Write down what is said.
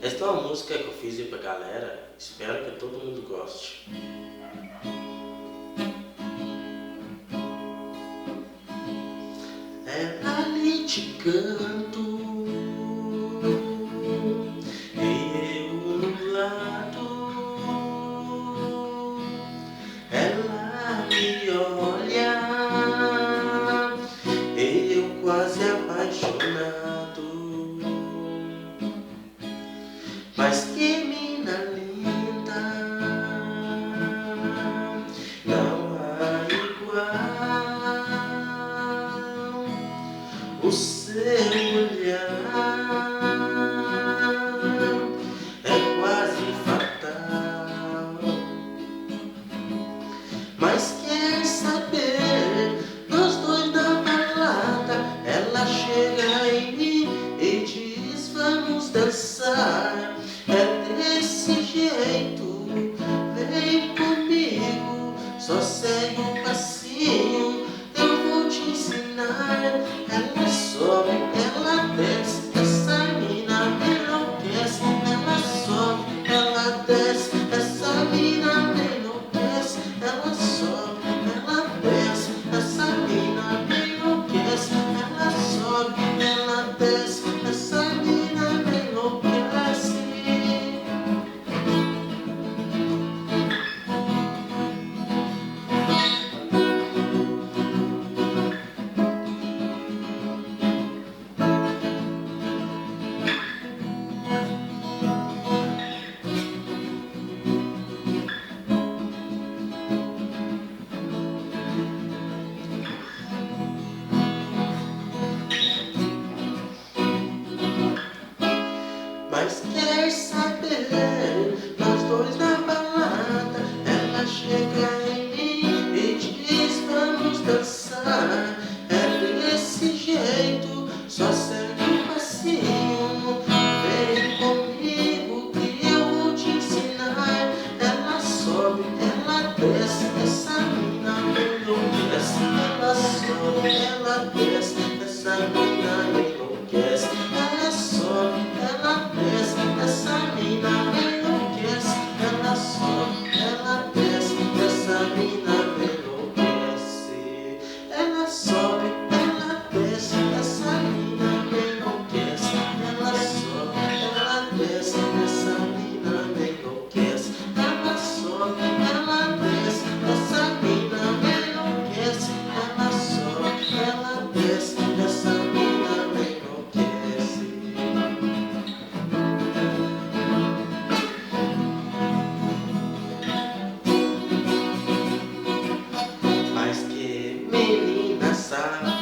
Esta é uma música que eu fiz aí pra galera, espero que todo mundo goste. Ela lhe te canto e eu no lado. Ela me olha e eu quase apaixonado. Mas que mina linda, não há igual. O seu olhar é quase fatal. Mas quer saber, nós dois na balada, ela chega em mim e diz: vamos dançar. É desse jeito, vem comigo, só segue um passinho, eu vou te ensinar. Ela sobe, ela desce, essa mina me enlouquece. Ela sobe, ela desce, essa mina me enlouquece. Ela sobe, ela desce, essa mina me enlouquece. Ela sobe, ela desce, essa mina me enlouquece. Mas quer saber, nós dois na balada, ela chega em mim e diz: vamos dançar. É desse jeito, só segue um passinho, vem comigo que eu vou te ensinar. Ela sobe, ela desce, essa mina me enlouquece. Ela sobe, ela desce, essa mina me enlouquece. Ela sobe, ela desce, essa mina me enlouquece. Ela sobe, ela desce, essa mina me enlouquece. Ela sobe, ela desce, essa mina me enlouquece. Ela sobe, ela desce, essa mina me enlouquece. Ela sobe, ela desce, essa mina me enlouquece. Ela sobe, ela desce, essa mina me enlouquece. Mas que menina safada,